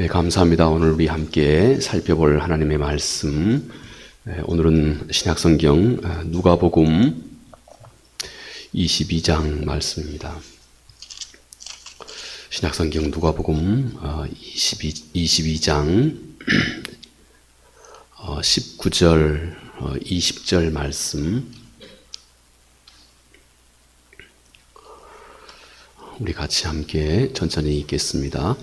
네, 감사합니다. 오늘 우리 함께 살펴볼 하나님의 말씀, 오늘은 신약성경 누가복음 22장 말씀입니다. 신약성경 누가복음 22장 19절 20절 말씀, 우리 같이 함께 천천히 읽겠습니다.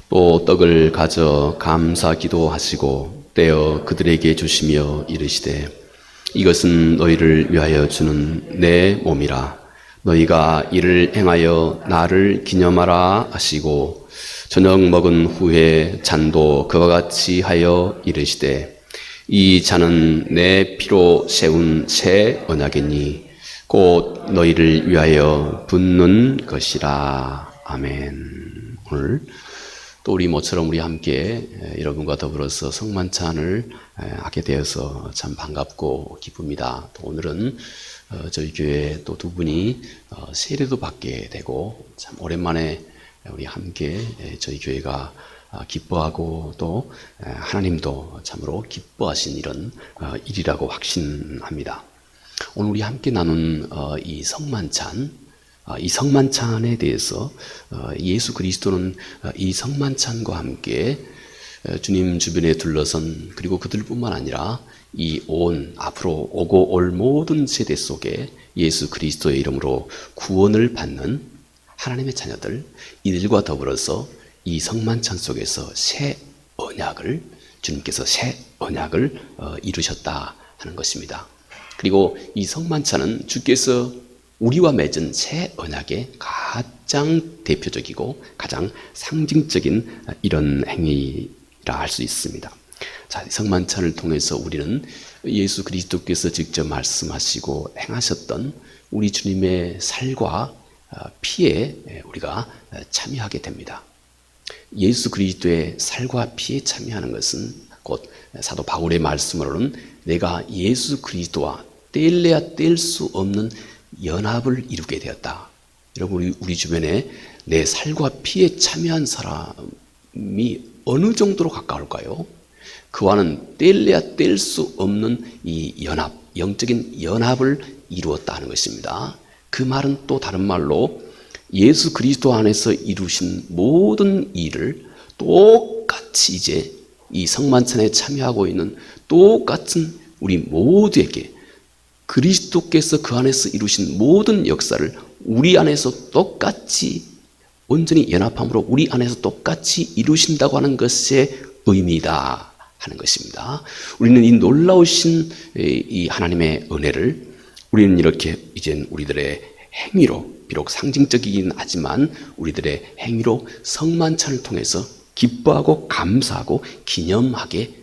또 떡을 가져 감사 기도하시고 떼어 그들에게 주시며 이르시되, 이것은 너희를 위하여 주는 내 몸이라. 너희가 이를 행하여 나를 기념하라 하시고, 저녁 먹은 후에 잔도 그와 같이 하여 이르시되, 이 잔은 내 피로 세운 새 언약이니 곧 너희를 위하여 붓는 것이라. 아멘. 오늘 또 우리 모처럼 우리 함께 여러분과 더불어서 성만찬을 하게 되어서 참 반갑고 기쁩니다. 또 오늘은 저희 교회 또 두 분이 세례도 받게 되고, 참 오랜만에 우리 함께 저희 교회가 기뻐하고 또 하나님도 참으로 기뻐하신 이런 일이라고 확신합니다. 오늘 우리 함께 나눈 이 성만찬, 이 성만찬에 대해서 예수 그리스도는 이 성만찬과 함께 주님 주변에 둘러선, 그리고 그들뿐만 아니라 이 온 앞으로 오고 올 모든 세대 속에 예수 그리스도의 이름으로 구원을 받는 하나님의 자녀들, 이들과 더불어서 이 성만찬 속에서 새 언약을, 주님께서 새 언약을 이루셨다 하는 것입니다. 그리고 이 성만찬은 주께서 우리와 맺은 새 언약의 가장 대표적이고 가장 상징적인 이런 행위라 할 수 있습니다. 자, 성만찬을 통해서 우리는 예수 그리스도께서 직접 말씀하시고 행하셨던 우리 주님의 살과 피에 우리가 참여하게 됩니다. 예수 그리스도의 살과 피에 참여하는 것은 곧 사도 바울의 말씀으로는 내가 예수 그리스도와 뗄래야 뗄 수 없는 연합을 이루게 되었다. 여러분, 우리 주변에 내 살과 피에 참여한 사람이 어느 정도로 가까울까요? 그와는 뗄래야 뗄 수 없는 이 연합, 영적인 연합을 이루었다 하는 것입니다. 그 말은 또 다른 말로 예수 그리스도 안에서 이루신 모든 일을 똑같이 이제 이 성만찬에 참여하고 있는 똑같은 우리 모두에게 그리스도께서 그 안에서 이루신 모든 역사를 우리 안에서 똑같이 온전히 연합함으로 우리 안에서 똑같이 이루신다고 하는 것의 의미이다 하는 것입니다. 우리는 이 놀라우신 이 하나님의 은혜를 우리는 이렇게 이젠 우리들의 행위로, 비록 상징적이긴 하지만 우리들의 행위로 성만찬을 통해서 기뻐하고 감사하고 기념하게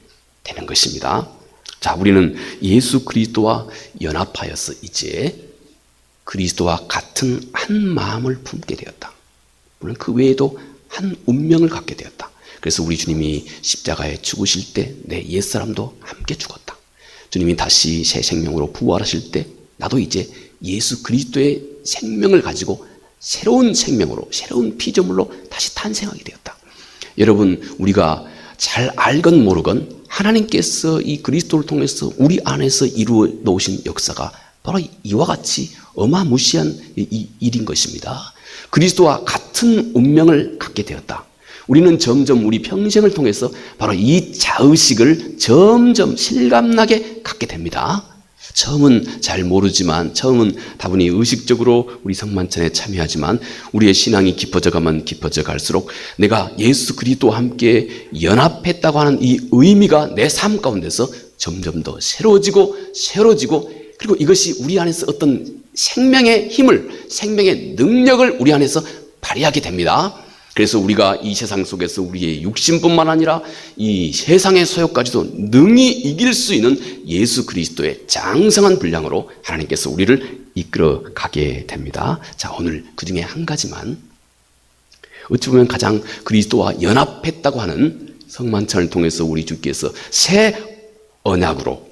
되는 것입니다. 자, 우리는 예수 그리스도와 연합하여서 이제 그리스도와 같은 한 마음을 품게 되었다. 물론 그 외에도 한 운명을 갖게 되었다. 그래서 우리 주님이 십자가에 죽으실 때 내 옛사람도 함께 죽었다. 주님이 다시 새 생명으로 부활하실 때 나도 이제 예수 그리스도의 생명을 가지고 새로운 생명으로, 새로운 피조물로 다시 탄생하게 되었다. 여러분, 우리가 잘 알건 모르건 하나님께서 이 그리스도를 통해서 우리 안에서 이루어 놓으신 역사가 바로 이와 같이 어마무시한 일인 것입니다. 그리스도와 같은 운명을 갖게 되었다. 우리는 점점 우리 평생을 통해서 바로 이 자의식을 점점 실감나게 갖게 됩니다. 처음은 잘 모르지만, 처음은 다분히 의식적으로 우리 성만찬에 참여하지만 우리의 신앙이 깊어져 가면 깊어져 갈수록 내가 예수 그리스도와 함께 연합했다고 하는 이 의미가 내 삶 가운데서 점점 더 새로워지고 그리고 이것이 우리 안에서 어떤 생명의 힘을, 생명의 능력을 우리 안에서 발휘하게 됩니다. 그래서 우리가 이 세상 속에서 우리의 육신뿐만 아니라 이 세상의 소욕까지도 능히 이길 수 있는 예수 그리스도의 장성한 분량으로 하나님께서 우리를 이끌어 가게 됩니다. 자, 오늘 그 중에 한 가지만, 어찌 보면 가장 그리스도와 연합했다고 하는 성만찬을 통해서 우리 주께서 새 언약으로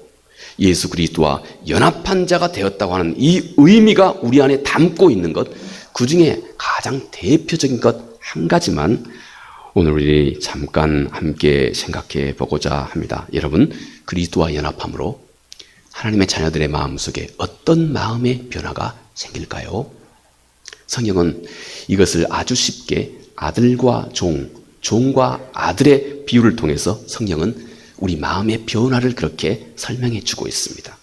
예수 그리스도와 연합한 자가 되었다고 하는 이 의미가 우리 안에 담고 있는 것, 그 중에 가장 대표적인 것 한 가지만 오늘 우리 잠깐 함께 생각해 보고자 합니다. 여러분, 그리스도와 연합함으로 하나님의 자녀들의 마음속에 어떤 마음의 변화가 생길까요? 성경은 이것을 아주 쉽게 아들과 종과 아들의 비유를 통해서 성경은 우리 마음의 변화를 그렇게 설명해 주고 있습니다.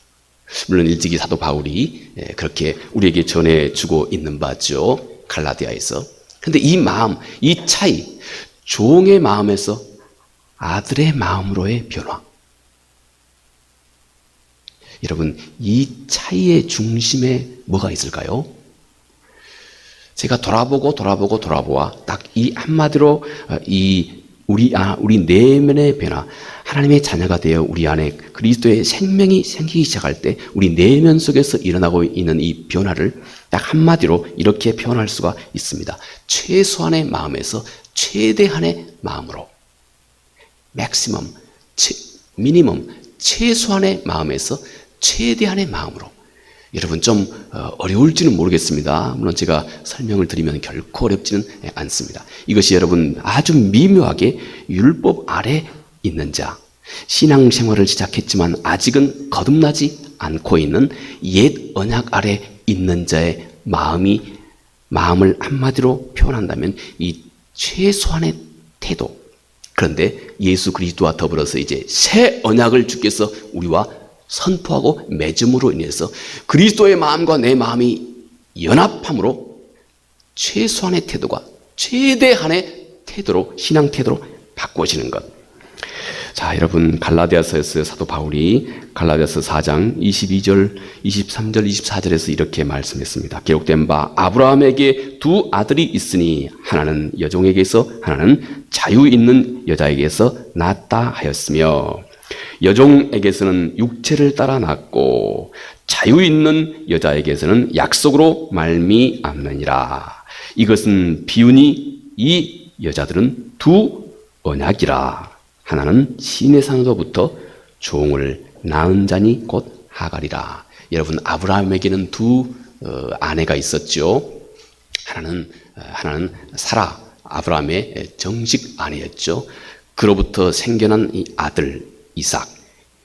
물론 일찍이 사도 바울이 그렇게 우리에게 전해주고 있는 바죠. 갈라디아에서. 그런데 이 마음, 이 차이, 종의 마음에서 아들의 마음으로의 변화. 여러분, 이 차이의 중심에 뭐가 있을까요? 제가 돌아보아 딱 이 한마디로 우리 내면의 변화, 하나님의 자녀가 되어 우리 안에 그리스도의 생명이 생기기 시작할 때 우리 내면 속에서 일어나고 있는 이 변화를 딱 한마디로 이렇게 표현할 수가 있습니다. 최소한의 마음에서 최대한의 마음으로. 맥시멈, 미니멈, 최소한의 마음에서 최대한의 마음으로. 여러분 좀 어려울지는 모르겠습니다. 물론 제가 설명을 드리면 결코 어렵지는 않습니다. 이것이 여러분 아주 미묘하게 율법 아래 있는 자, 신앙생활을 시작했지만 아직은 거듭나지 않고 있는 옛 언약 아래 있는 자의 마음을 한마디로 표현한다면 이 최소한의 태도. 그런데 예수 그리스도와 더불어서 이제 새 언약을 주께서 우리와 선포하고 맺음으로 인해서 그리스도의 마음과 내 마음이 연합함으로 최소한의 태도가 최대한의 태도로, 신앙 태도로 바꿔지는 것. 자, 여러분, 갈라디아서에서 사도 바울이 갈라디아서 4장 22절, 23절, 24절에서 이렇게 말씀했습니다. 기록된 바 아브라함에게 두 아들이 있으니 하나는 여종에게서 하나는 자유 있는 여자에게서 낳았다 하였으며 여종에게서는 육체를 따라 낳고 자유 있는 여자에게서는 약속으로 말미암느니라. 이것은 비유니 이 여자들은 두 언약이라. 하나는 시내산으로부터 종을 낳은 자니 곧 하갈이라. 여러분, 아브라함에게는 두 아내가 있었죠. 하나는 사라, 아브라함의 정식 아내였죠. 그로부터 생겨난 이 아들 이삭,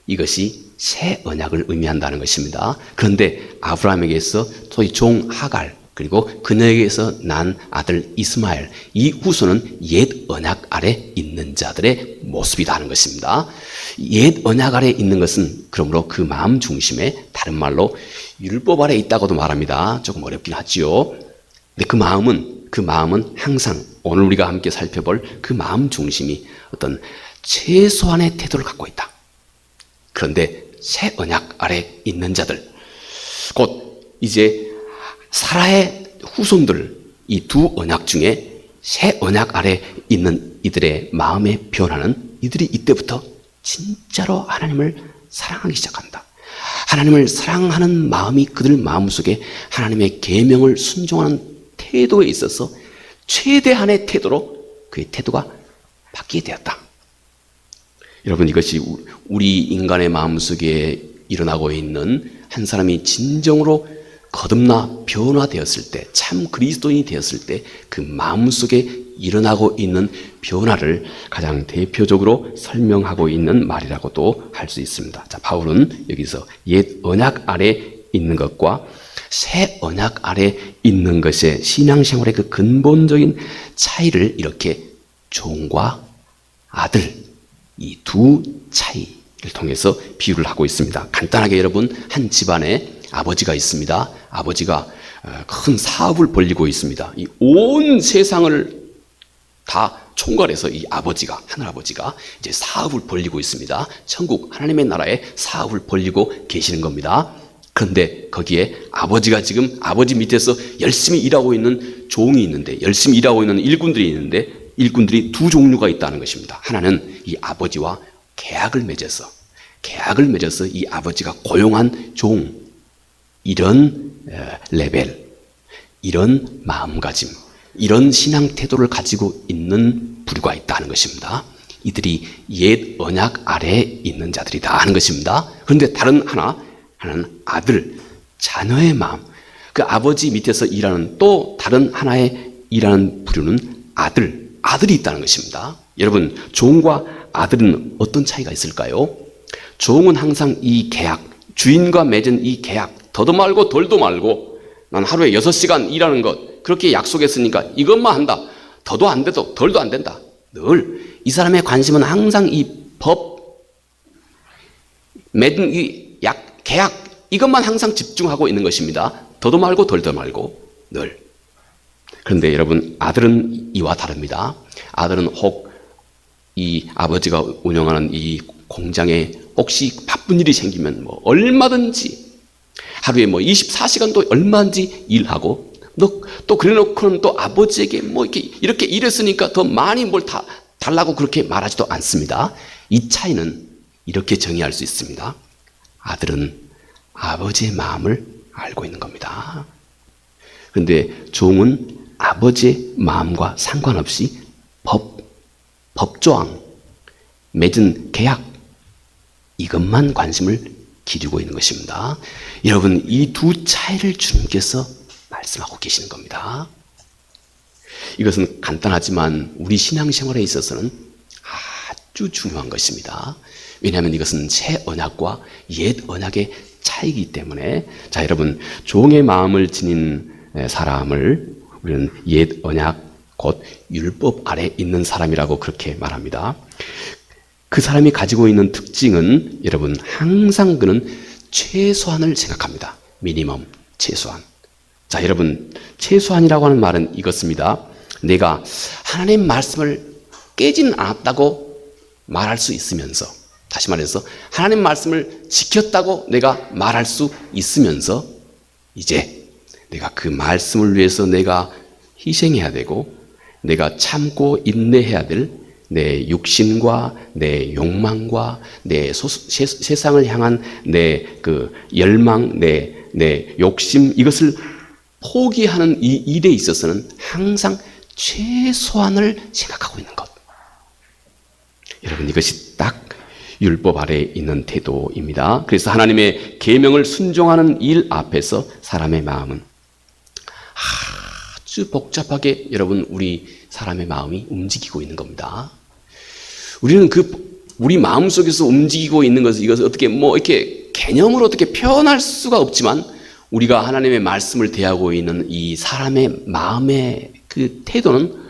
이것이 새 언약을 의미한다는 것입니다. 그런데 아브라함에게서 소위 종 하갈, 그리고 그녀에게서 난 아들 이스마엘, 이 후손은 옛 언약 아래 있는 자들의 모습이다 하는 것입니다. 옛 언약 아래 있는 것은 그러므로 그 마음 중심에, 다른 말로 율법 아래 있다고도 말합니다. 조금 어렵긴 하지요. 근데 그 마음은 항상 오늘 우리가 함께 살펴볼 그 마음 중심이 어떤 최소한의 태도를 갖고 있다. 그런데 새 언약 아래 있는 자들, 곧 이제 사라의 후손들, 이 두 언약 중에 새 언약 아래 있는 이들의 마음의 변화는 이들이 이때부터 진짜로 하나님을 사랑하기 시작한다. 하나님을 사랑하는 마음이 그들 마음속에 하나님의 계명을 순종하는 태도에 있어서 최대한의 태도로 그의 태도가 바뀌게 되었다. 여러분, 이것이 우리 인간의 마음속에 일어나고 있는 한 사람이 진정으로 거듭나 변화되었을 때, 참 그리스도인이 되었을 때 그 마음속에 일어나고 있는 변화를 가장 대표적으로 설명하고 있는 말이라고도 할 수 있습니다. 자, 바울은 여기서 옛 언약 아래 있는 것과 새 언약 아래 있는 것의 신앙생활의 그 근본적인 차이를 이렇게 종과 아들, 이 두 차이를 통해서 비유를 하고 있습니다. 간단하게 여러분, 한 집안에 아버지가 있습니다. 아버지가 큰 사업을 벌이고 있습니다. 이 온 세상을 다 총괄해서 이 아버지가, 하늘아버지가 이제 사업을 벌이고 있습니다. 천국 하나님의 나라에 사업을 벌이고 계시는 겁니다. 그런데 거기에 아버지가 지금 아버지 밑에서 열심히 일하고 있는 종이 있는데, 열심히 일하고 있는 일꾼들이 있는데, 일꾼들이 두 종류가 있다는 것입니다. 하나는 이 아버지와 계약을 맺어서 이 아버지가 고용한 종, 이런 레벨, 이런 마음가짐, 이런 신앙 태도를 가지고 있는 부류가 있다는 것입니다. 이들이 옛 언약 아래에 있는 자들이다 하는 것입니다. 그런데 다른 하나는 아들, 자녀의 마음, 그 아버지 밑에서 일하는 또 다른 하나의 일하는 부류는 아들, 아들이 있다는 것입니다. 여러분, 종과 아들은 어떤 차이가 있을까요? 종은 항상 이 계약, 주인과 맺은 이 계약, 더도 말고 덜도 말고 난 하루에 6시간 일하는 것 그렇게 약속했으니까 이것만 한다. 더도 안 돼도 덜도 안 된다. 늘 이 사람의 관심은 항상 이 법, 맺은 이 계약 이것만 항상 집중하고 있는 것입니다. 더도 말고 덜도 말고 늘. 그런데 여러분, 아들은 이와 다릅니다. 아들은 혹 이 아버지가 운영하는 이 공장에 혹시 바쁜 일이 생기면 뭐 얼마든지 하루에 뭐 24시간도 얼마든지 일하고 또 그래 놓고는 또 아버지에게 뭐 이렇게 일했으니까 더 많이 뭘 달라고 그렇게 말하지도 않습니다. 이 차이는 이렇게 정의할 수 있습니다. 아들은 아버지의 마음을 알고 있는 겁니다. 그런데 종은 아버지의 마음과 상관없이 법조항, 맺은 계약 이것만 관심을 기르고 있는 것입니다. 여러분, 이 두 차이를 주님께서 말씀하고 계시는 겁니다. 이것은 간단하지만 우리 신앙생활에 있어서는 아주 중요한 것입니다. 왜냐하면 이것은 새 언약과 옛 언약의 차이이기 때문에. 자, 여러분, 종의 마음을 지닌 사람을 우리는 옛 언약 곧 율법 아래 있는 사람이라고 그렇게 말합니다. 그 사람이 가지고 있는 특징은 여러분, 항상 그는 최소한을 생각합니다. 미니멈, 최소한. 자, 여러분, 최소한이라고 하는 말은 이것입니다. 내가 하나님 말씀을 깨진 않았다고 말할 수 있으면서, 다시 말해서 하나님 말씀을 지켰다고 내가 말할 수 있으면서 이제 내가 그 말씀을 위해서 내가 희생해야 되고 내가 참고 인내해야 될 내 육신과 내 욕망과 내 세상을 향한 내 그 열망, 내 욕심 이것을 포기하는 이 일에 있어서는 항상 최소한을 생각하고 있는 것. 여러분, 이것이 딱 율법 아래에 있는 태도입니다. 그래서 하나님의 계명을 순종하는 일 앞에서 사람의 마음은 아주 복잡하게 여러분 우리 사람의 마음이 움직이고 있는 겁니다. 우리는 우리 마음 속에서 움직이고 있는 것을 이것을 어떻게 이렇게 개념으로 어떻게 표현할 수가 없지만 우리가 하나님의 말씀을 대하고 있는 이 사람의 마음의 그 태도는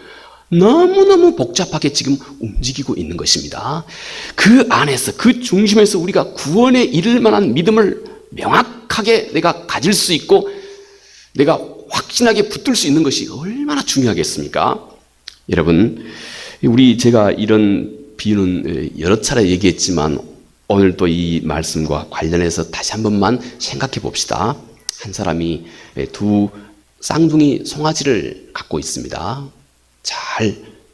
너무너무 복잡하게 지금 움직이고 있는 것입니다. 그 안에서, 그 중심에서 우리가 구원에 이를 만한 믿음을 명확하게 내가 가질 수 있고 내가 확신하게 붙들 수 있는 것이 얼마나 중요하겠습니까? 여러분, 제가 이런 비유는 여러 차례 얘기했지만 오늘 또 이 말씀과 관련해서 다시 한 번만 생각해 봅시다. 한 사람이 두 쌍둥이 송아지를 갖고 있습니다.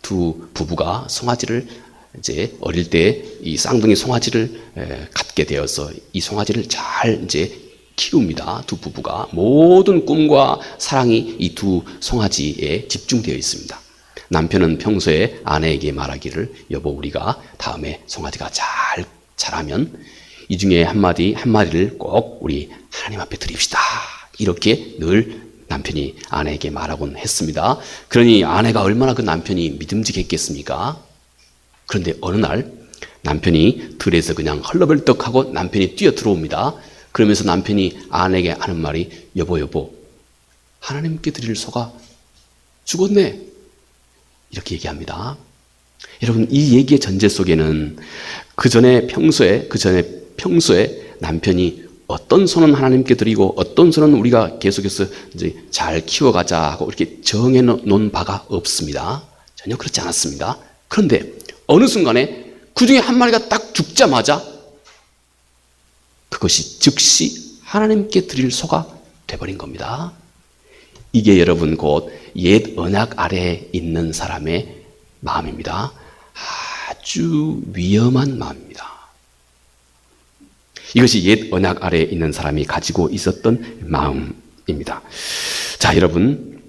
두 부부가 송아지를 이제 어릴 때 이 쌍둥이 송아지를 갖게 되어서 이 송아지를 잘 이제 키웁니다. 두 부부가 모든 꿈과 사랑이 이 두 송아지에 집중되어 있습니다. 남편은 평소에 아내에게 말하기를 여보 우리가 다음에 송아지가 잘 자라면 이 중에 한 마리를 꼭 우리 하나님 앞에 드립시다. 이렇게 늘 남편이 아내에게 말하곤 했습니다. 그러니 아내가 얼마나 그 남편이 믿음직했겠습니까? 그런데 어느 날 남편이 들에서 그냥 헐레벌떡하고 남편이 뛰어 들어옵니다. 그러면서 남편이 아내에게 하는 말이 여보 하나님께 드릴 소가 죽었네. 이렇게 얘기합니다. 여러분, 이 얘기의 전제 속에는 그 전에 평소에 남편이 어떤 소는 하나님께 드리고 어떤 소는 우리가 계속해서 이제 잘 키워가자 하고 이렇게 정해 놓은 바가 없습니다. 전혀 그렇지 않았습니다. 그런데 어느 순간에 그 중에 한 마리가 딱 죽자마자 그것이 즉시 하나님께 드릴 소가 돼버린 겁니다. 이게 여러분 곧 옛 언약 아래에 있는 사람의 마음입니다. 아주 위험한 마음입니다. 이것이 옛 언약 아래에 있는 사람이 가지고 있었던 마음입니다. 자, 여러분,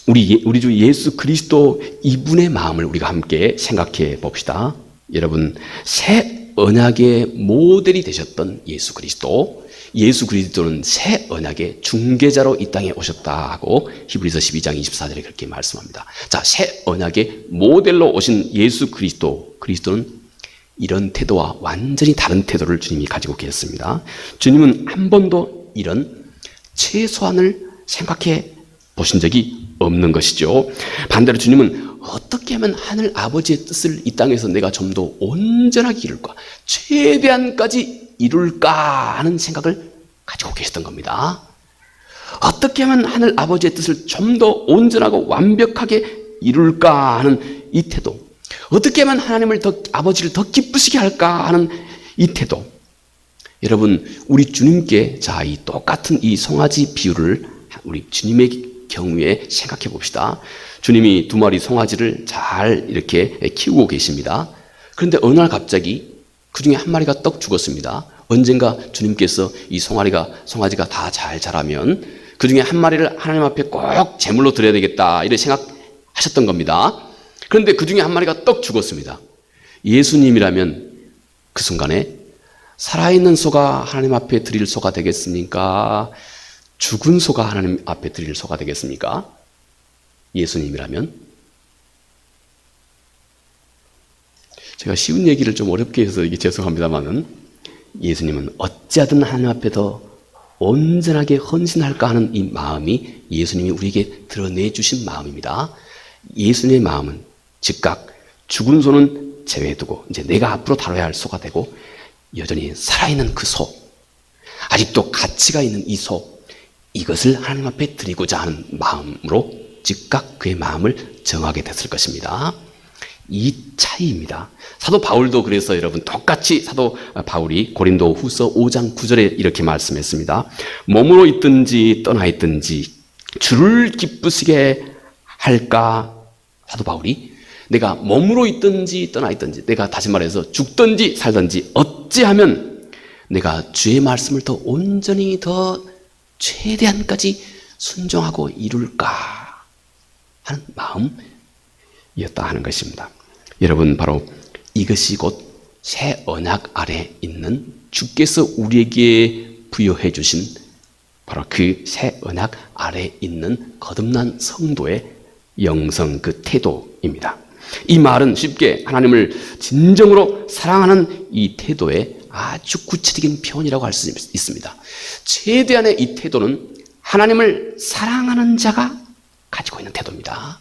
우리 주 예수 그리스도 이분의 마음을 우리가 함께 생각해 봅시다. 여러분, 새 언약의 모델이 되셨던 예수 그리스도, 예수 그리스도는 새 언약의 중개자로 이 땅에 오셨다 하고 히브리서 12장 24절에 그렇게 말씀합니다. 자, 새 언약의 모델로 오신 예수 그리스도는 이런 태도와 완전히 다른 태도를 주님이 가지고 계셨습니다. 주님은 한 번도 이런 최소한을 생각해 보신 적이 없는 것이죠. 반대로 주님은 어떻게 하면 하늘 아버지의 뜻을 이 땅에서 내가 좀 더 온전하게 이룰까, 최대한까지 이룰까 하는 생각을 가지고 계셨던 겁니다. 어떻게 하면 하늘 아버지의 뜻을 좀 더 온전하고 완벽하게 이룰까 하는 이 태도, 어떻게 하면 아버지를 더 기쁘시게 할까 하는 이 태도. 여러분, 우리 주님께 자, 이 똑같은 이 송아지 비유를 우리 주님의 경우에 생각해 봅시다. 주님이 2마리 송아지를 잘 이렇게 키우고 계십니다. 그런데 어느 날 갑자기 그 중에 1마리가 떡 죽었습니다. 언젠가 주님께서 이 송아지가 다 잘 자라면 그 중에 1마리를 하나님 앞에 꼭 제물로 드려야 되겠다, 이렇게 생각하셨던 겁니다. 그런데 그 중에 1마리가 떡 죽었습니다. 예수님이라면 그 순간에 살아있는 소가 하나님 앞에 드릴 소가 되겠습니까? 죽은 소가 하나님 앞에 드릴 소가 되겠습니까? 예수님이라면? 제가 쉬운 얘기를 좀 어렵게 해서 이게 죄송합니다만은, 예수님은 어찌하든 하나님 앞에 더 온전하게 헌신할까 하는 이 마음이 예수님이 우리에게 드러내 주신 마음입니다. 예수님의 마음은 즉각 죽은 소는 제외두고 이제 내가 앞으로 다뤄야 할 소가 되고, 여전히 살아있는 그 소, 아직도 가치가 있는 이 소, 이것을 하나님 앞에 드리고자 하는 마음으로 즉각 그의 마음을 정하게 됐을 것입니다. 이 차이입니다. 사도 바울도 그래서 여러분 똑같이 사도 바울이 고린도 후서 5장 9절에 이렇게 말씀했습니다. 몸으로 있든지 떠나 있든지 주를 기쁘시게 할까. 사도 바울이 내가 몸으로 있든지 떠나 있든지, 내가 다시 말해서 죽든지 살든지 어찌하면 내가 주의 말씀을 더 온전히 더 최대한까지 순종하고 이룰까 하는 마음이었다 하는 것입니다. 여러분, 바로 이것이 곧 새 언약 아래 있는 주께서 우리에게 부여해 주신 바로 그 새 언약 아래 있는 거듭난 성도의 영성, 그 태도입니다. 이 말은 쉽게 하나님을 진정으로 사랑하는 이 태도의 아주 구체적인 표현이라고 할 수 있습니다. 최대한의 이 태도는 하나님을 사랑하는 자가 가지고 있는 태도입니다.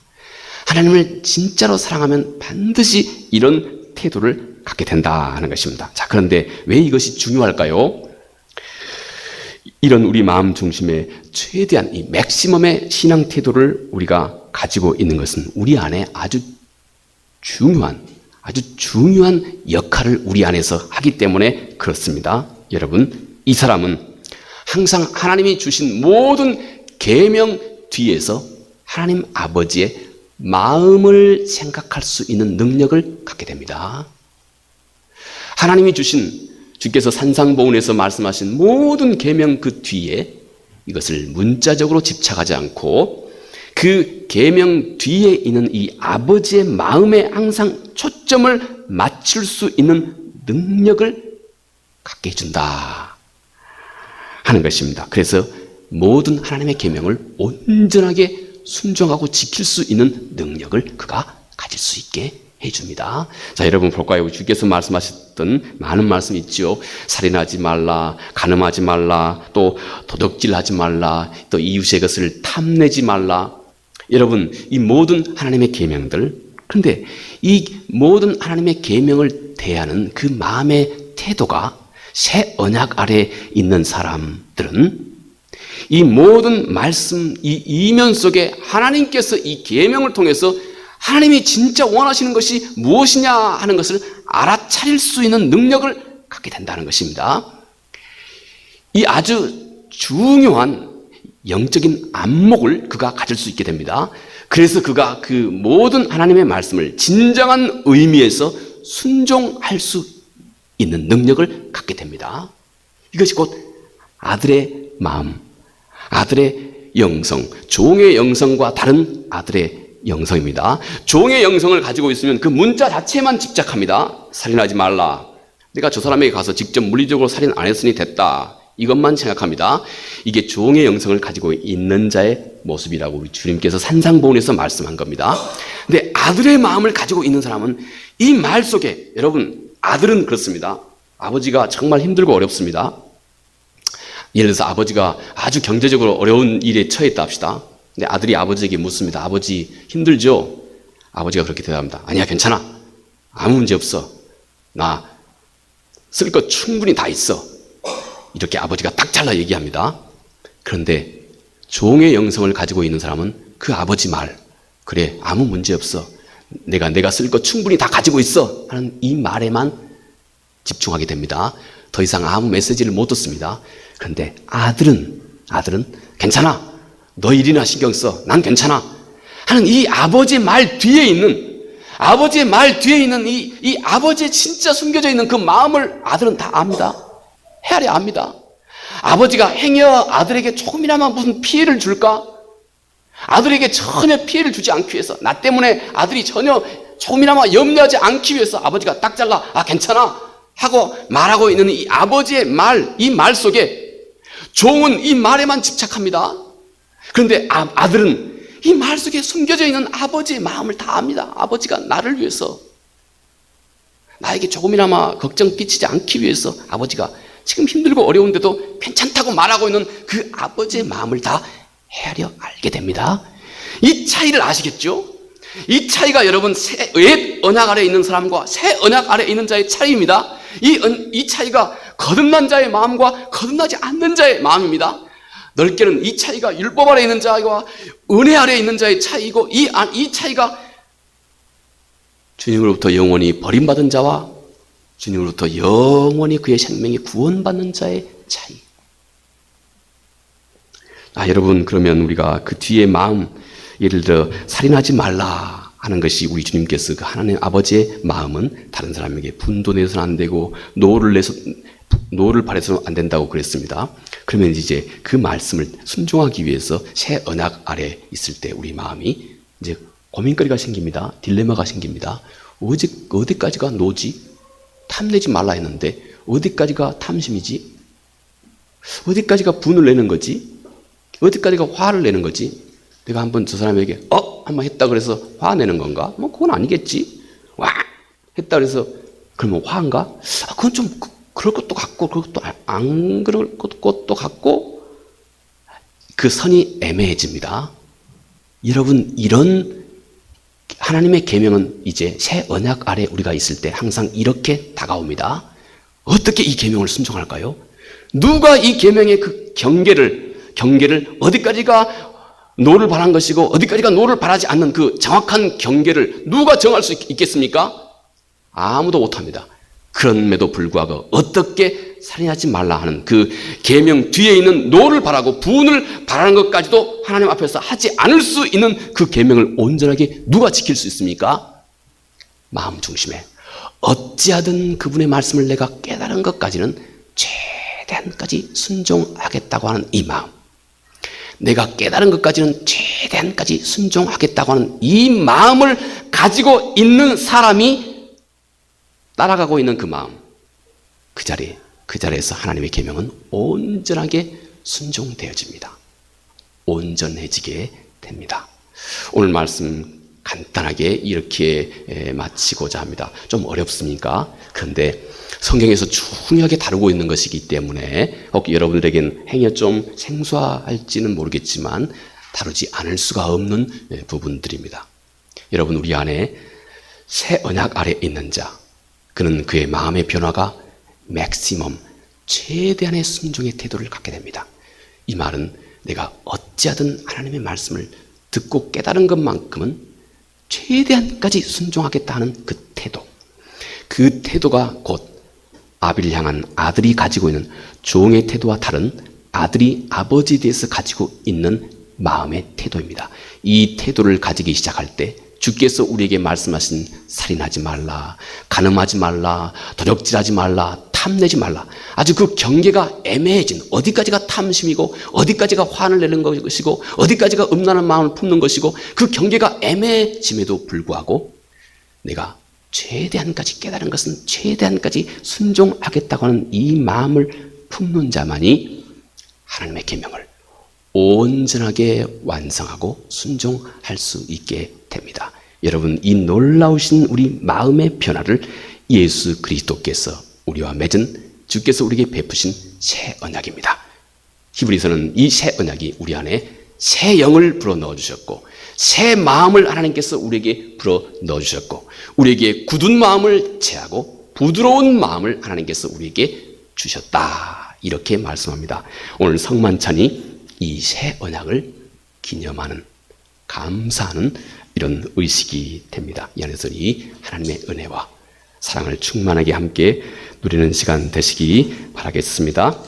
하나님을 진짜로 사랑하면 반드시 이런 태도를 갖게 된다 하는 것입니다. 자, 그런데 왜 이것이 중요할까요? 이런 우리 마음 중심의 최대한 이 맥시멈의 신앙 태도를 우리가 가지고 있는 것은 우리 안에 아주 중요한 역할을 우리 안에서 하기 때문에 그렇습니다. 여러분, 이 사람은 항상 하나님이 주신 모든 계명 뒤에서 하나님 아버지의 마음을 생각할 수 있는 능력을 갖게 됩니다. 하나님이 주신, 주께서 산상보훈에서 말씀하신 모든 계명 그 뒤에 이것을 문자적으로 집착하지 않고 그 계명 뒤에 있는 이 아버지의 마음에 항상 초점을 맞출 수 있는 능력을 갖게 해준다 하는 것입니다. 그래서 모든 하나님의 계명을 온전하게 순종하고 지킬 수 있는 능력을 그가 가질 수 있게 해줍니다. 자, 여러분 볼까요? 주께서 말씀하셨던 많은 말씀이 있죠. 살인하지 말라, 간음하지 말라, 또 도둑질하지 말라, 또 이웃의 것을 탐내지 말라. 여러분, 이 모든 하나님의 계명들, 그런데 이 모든 하나님의 계명을 대하는 그 마음의 태도가 새 언약 아래 있는 사람들은 이 모든 말씀, 이 이면 속에 하나님께서 이 계명을 통해서 하나님이 진짜 원하시는 것이 무엇이냐 하는 것을 알아차릴 수 있는 능력을 갖게 된다는 것입니다. 이 아주 중요한 영적인 안목을 그가 가질 수 있게 됩니다. 그래서 그가 그 모든 하나님의 말씀을 진정한 의미에서 순종할 수 있는 능력을 갖게 됩니다. 이것이 곧 아들의 마음, 아들의 영성, 종의 영성과 다른 아들의 영성입니다. 종의 영성을 가지고 있으면 그 문자 자체만 집착합니다. 살인하지 말라. 내가 저 사람에게 가서 직접 물리적으로 살인 안 했으니 됐다. 이것만 생각합니다. 이게 종의 영성을 가지고 있는 자의 모습이라고 우리 주님께서 산상보훈에서 말씀한 겁니다. 근데 아들의 마음을 가지고 있는 사람은 이 말 속에, 여러분, 아들은 그렇습니다. 아버지가 정말 힘들고 어렵습니다. 예를 들어서 아버지가 아주 경제적으로 어려운 일에 처했다 합시다. 근데 아들이 아버지에게 묻습니다. 아버지 힘들죠? 아버지가 그렇게 대답합니다. 아니야, 괜찮아. 아무 문제 없어. 나 쓸 것 충분히 다 있어. 이렇게 아버지가 딱 잘라 얘기합니다. 그런데 종의 영성을 가지고 있는 사람은 그 아버지 말, 그래, 아무 문제 없어. 내가 쓸 것 충분히 다 가지고 있어. 하는 이 말에만 집중하게 됩니다. 더 이상 아무 메시지를 못 듣습니다. 그런데 아들은 괜찮아. 너 일이나 신경 써. 난 괜찮아. 하는 이 아버지의 말 뒤에 있는 이 아버지의 진짜 숨겨져 있는 그 마음을 아들은 다 압니다. 헤아려 압니다. 아버지가 행여 아들에게 조금이나마 무슨 피해를 줄까? 아들에게 전혀 피해를 주지 않기 위해서, 나 때문에 아들이 전혀 조금이나마 염려하지 않기 위해서 아버지가 딱 잘라, 괜찮아 하고 말하고 있는 이 아버지의 말, 이 말 속에 종은 이 말에만 집착합니다. 그런데 아들은 이 말 속에 숨겨져 있는 아버지의 마음을 다 압니다. 아버지가 나를 위해서, 나에게 조금이나마 걱정 끼치지 않기 위해서 아버지가 지금 힘들고 어려운데도 괜찮다고 말하고 있는 그 아버지의 마음을 다 헤아려 알게 됩니다. 이 차이를 아시겠죠? 이 차이가 여러분 옛 언약 아래에 있는 사람과 새 언약 아래에 있는 자의 차이입니다. 이 차이가 거듭난 자의 마음과 거듭나지 않는 자의 마음입니다. 넓게는 이 차이가 율법 아래에 있는 자와 은혜 아래에 있는 자의 차이고, 이 차이가 주님으로부터 영원히 버림받은 자와 주님으로부터 영원히 그의 생명이 구원받는 자의 차이. 여러분, 그러면 우리가 그 뒤에 마음, 예를 들어 살인하지 말라 하는 것이 우리 주님께서 그 하나님 아버지의 마음은 다른 사람에게 분도 내서는 안 되고 노를 바래서는 안 된다고 그랬습니다. 그러면 이제 그 말씀을 순종하기 위해서 새 언약 아래 있을 때 우리 마음이 이제 고민거리가 생깁니다. 딜레마가 생깁니다. 어디까지가 노지? 탐내지 말라 했는데 어디까지가 탐심이지? 어디까지가 분을 내는 거지? 어디까지가 화를 내는 거지? 내가 한번 저 사람에게 한번 했다 그래서 화내는 건가? 그건 아니겠지. 와 했다 그래서 그러면 화인가? 그건 좀 그럴 것도 같고 그럴 것도 안 그럴 것도 같고, 그 선이 애매해집니다. 여러분, 이런 하나님의 계명은 이제 새 언약 아래 우리가 있을 때 항상 이렇게 다가옵니다. 어떻게 이 계명을 순종할까요? 누가 이 계명의 그 경계를 어디까지가 노를 바란 것이고 어디까지가 노를 바라지 않는 그 정확한 경계를 누가 정할 수 있겠습니까? 아무도 못합니다. 그럼에도 불구하고 어떻게 살인하지 말라 하는 그 계명 뒤에 있는 노를 바라고 분을 바라는 것까지도 하나님 앞에서 하지 않을 수 있는 그 계명을 온전하게 누가 지킬 수 있습니까? 마음 중심에 어찌하든 그분의 말씀을 내가 깨달은 것까지는 최대한까지 순종하겠다고 하는 이 마음, 내가 깨달은 것까지는 최대한까지 순종하겠다고 하는 이 마음을 가지고 있는 사람이 따라가고 있는 그 마음, 그 자리에서 하나님의 계명은 온전하게 순종되어집니다. 온전해지게 됩니다. 오늘 말씀 간단하게 이렇게 마치고자 합니다. 좀 어렵습니까? 그런데 성경에서 중요하게 다루고 있는 것이기 때문에 혹 여러분들에겐 행여 좀 생소할지는 모르겠지만 다루지 않을 수가 없는 부분들입니다. 여러분, 우리 안에 새 언약 아래 있는 자, 그는 그의 마음의 변화가 맥시멈, 최대한의 순종의 태도를 갖게 됩니다. 이 말은 내가 어찌하든 하나님의 말씀을 듣고 깨달은 것만큼은 최대한까지 순종하겠다 하는 그 태도, 그 태도가 곧 아비를 향한 아들이 가지고 있는 종의 태도와 다른 아들이 아버지에 대해서 가지고 있는 마음의 태도입니다. 이 태도를 가지기 시작할 때 주께서 우리에게 말씀하신 살인하지 말라, 간음하지 말라, 도적질하지 말라, 탐내지 말라, 아주 그 경계가 애매해진, 어디까지가 탐심이고 어디까지가 화를 내는 것이고 어디까지가 음란한 마음을 품는 것이고, 그 경계가 애매해짐에도 불구하고 내가 최대한까지 깨달은 것은 최대한까지 순종하겠다고 하는 이 마음을 품는 자만이 하나님의 계명을 온전하게 완성하고 순종할 수 있게 됩니다. 여러분, 이 놀라우신 우리 마음의 변화를 예수 그리스도께서 우리와 맺은 주께서 우리에게 베푸신 새 언약입니다. 히브리서는 이 새 언약이 우리 안에 새 영을 불어 넣어주셨고 새 마음을 하나님께서 우리에게 불어 넣어주셨고 우리에게 굳은 마음을 제하고 부드러운 마음을 하나님께서 우리에게 주셨다, 이렇게 말씀합니다. 오늘 성만찬이 이 새 언약을 기념하는, 감사하는 이런 의식이 됩니다. 이 안에서 이 하나님의 은혜와 사랑을 충만하게 함께 누리는 시간 되시기 바라겠습니다.